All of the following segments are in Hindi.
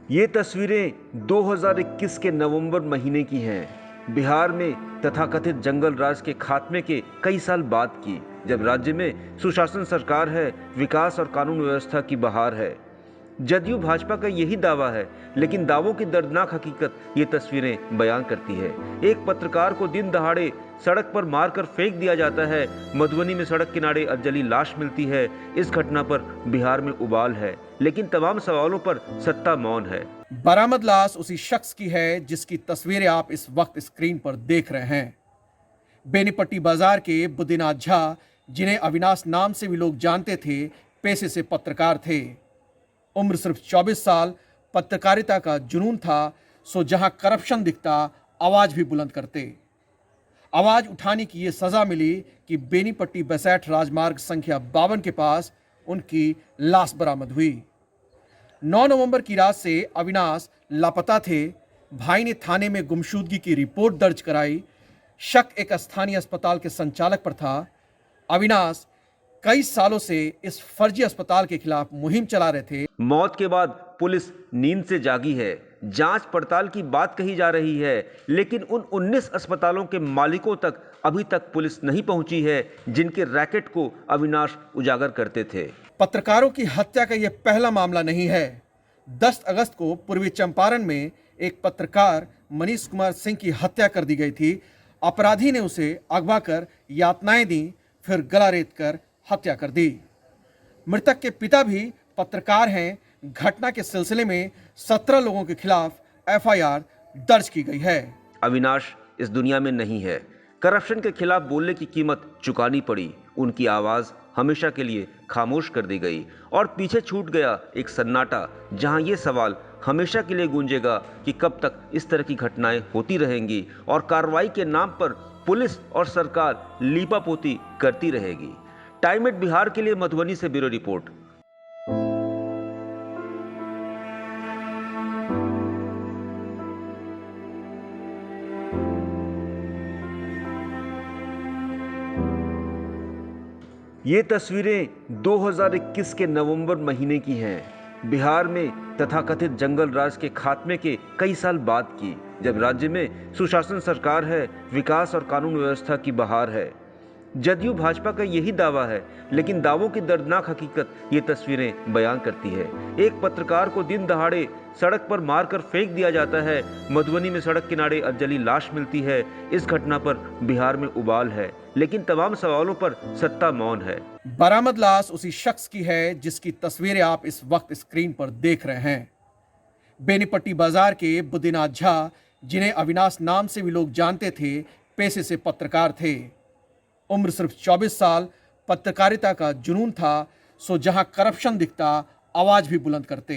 ये तस्वीरें 2021 के नवंबर महीने की हैं। बिहार में तथाकथित जंगल राज के खात्मे के कई साल बाद की, जब राज्य में सुशासन सरकार है, विकास और कानून व्यवस्था की बहार है। जदयू भाजपा का यही दावा है, लेकिन दावों की दर्दनाक हकीकत ये तस्वीरें बयान करती है। एक पत्रकार को दिन दहाड़े सड़क पर मारकर फेंक दिया जाता है। मधुबनी में सड़क किनारे जली लाश मिलती है। इस घटना पर बिहार में उबाल है, लेकिन तमाम सवालों पर सत्ता मौन है। बरामद लाश उसी शख्स की है जिसकी तस्वीरें आप इस वक्त स्क्रीन पर देख रहे हैं। बेनीपट्टी बाजार के बुद्धिनाथ झा, जिन्हें अविनाश नाम से भी लोग जानते थे, पेशे से पत्रकार थे। उम्र सिर्फ 24 साल, पत्रकारिता का जुनून था, सो जहां करप्शन दिखता आवाज भी बुलंद करते। आवाज उठाने की ये सजा मिली कि बेनीपट्टी बसैठ राजमार्ग संख्या 52 के पास उनकी लाश बरामद हुई। 9 नवंबर की रात से अविनाश लापता थे। भाई ने थाने में गुमशुदगी की रिपोर्ट दर्ज कराई। शक एक स्थानीय अस्पताल के संचालक पर था। अविनाश कई सालों से इस फर्जी अस्पताल के खिलाफ मुहिम चला रहे थे। मौत के बाद पुलिस नींद से जागी है। जांच पड़ताल की बात कही जा रही है, लेकिन उन 19 अस्पतालों के मालिकों तक अभी तक पुलिस नहीं पहुंची है, जिनके रैकेट को अविनाश उजागर करते थे। पत्रकारों की हत्या का यह पहला मामला नहीं है। 10 अगस्त को पूर्वी चंपारण में एक पत्रकार मनीष कुमार सिंह की हत्या कर दी गई थी। अपराधी ने उसे अगवा कर यातनाएं दी, फिर गला रेत कर हत्या कर दी। मृतक के पिता भी पत्रकार हैं। घटना के सिलसिले में 17 लोगों के खिलाफ एफआईआर दर्ज की गई है। अविनाश इस दुनिया में नहीं है। करप्शन के खिलाफ बोलने की कीमत चुकानी पड़ी। उनकी आवाज हमेशा के लिए खामोश कर दी गई और पीछे छूट गया एक सन्नाटा, जहां ये सवाल हमेशा के लिए गूंजेगा कि कब तक इस तरह की घटनाएं होती रहेंगी और कार्रवाई के नाम पर पुलिस और सरकार लीपापोती करती रहेगी। टाइम एट बिहार के लिए मधुबनी से ब्यूरो रिपोर्ट। ये तस्वीरें 2021 के नवंबर महीने की हैं। बिहार में तथाकथित जंगल राज के खात्मे के कई साल बाद की, जब राज्य में सुशासन सरकार है, विकास और कानून व्यवस्था की बहार है। जदयू भाजपा का यही दावा है, लेकिन दावों की दर्दनाक हकीकत ये तस्वीरें बयान करती है। एक पत्रकार को दिन दहाड़े सड़क पर मारकर फेंक दिया जाता है। मधुबनी में सड़क किनारे जली लाश मिलती है। इस घटना पर बिहार में उबाल है, लेकिन तमाम सवालों पर सत्ता मौन है। बरामद लाश उसी शख्स की है जिसकी तस्वीरें आप इस वक्त स्क्रीन पर देख रहे हैं। बेनीपट्टी बाजार के बुद्धिनाथ झा, जिन्हें अविनाश नाम से भी लोग जानते थे, पेशे से पत्रकार थे। उम्र सिर्फ 24 साल, पत्रकारिता का जुनून था, सो जहां करप्शन दिखता आवाज भी बुलंद करते।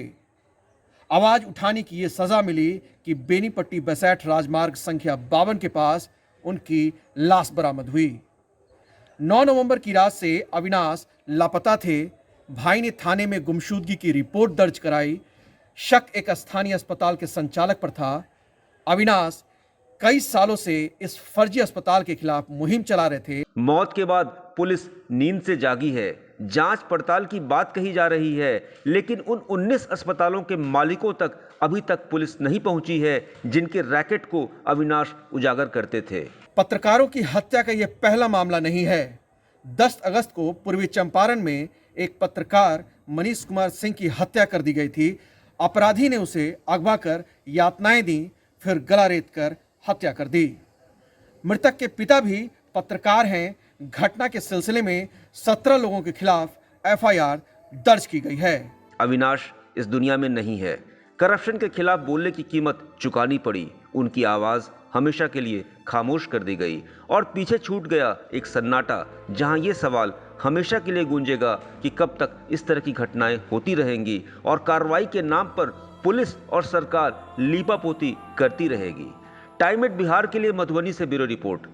आवाज उठाने की ये सजा मिली कि बेनीपट्टी बसैठ राजमार्ग संख्या 52 के पास उनकी लाश बरामद हुई। 9 नवंबर की रात से अविनाश लापता थे। भाई ने थाने में गुमशुदगी की रिपोर्ट दर्ज कराई। शक एक स्थानीय अस्पताल के संचालक पर था। अविनाश कई सालों से इस फर्जी अस्पताल के खिलाफ मुहिम चला रहे थे। मौत के बाद पुलिस नींद से जागी है। जांच पड़ताल की बात कही जा रही है, लेकिन उन 19 अस्पतालों के मालिकों तक अभी तक पुलिस नहीं पहुंची है, जिनके रैकेट को अविनाश उजागर करते थे। पत्रकारों की हत्या का यह पहला मामला नहीं है। 10 अगस्त को पूर्वी चंपारण में एक पत्रकार मनीष कुमार सिंह की हत्या कर दी गई थी। अपराधी ने उसे अगवा कर यातनाएं दी, फिर गला रेत कर हत्या कर दी। मृतक के पिता भी पत्रकार हैं। घटना के सिलसिले में 17 लोगों के खिलाफ एफआईआर दर्ज की गई है। अविनाश इस दुनिया में नहीं है। करप्शन के खिलाफ बोलने की कीमत चुकानी पड़ी। उनकी आवाज हमेशा के लिए खामोश कर दी गई और पीछे छूट गया एक सन्नाटा, जहां ये सवाल हमेशा के लिए गूंजेगा कि कब तक इस तरह की घटनाएं होती रहेंगी और कार्रवाई के नाम पर पुलिस और सरकार लीपापोती करती रहेगी। टाइम एट बिहार के लिए मधुबनी से ब्यूरो रिपोर्ट।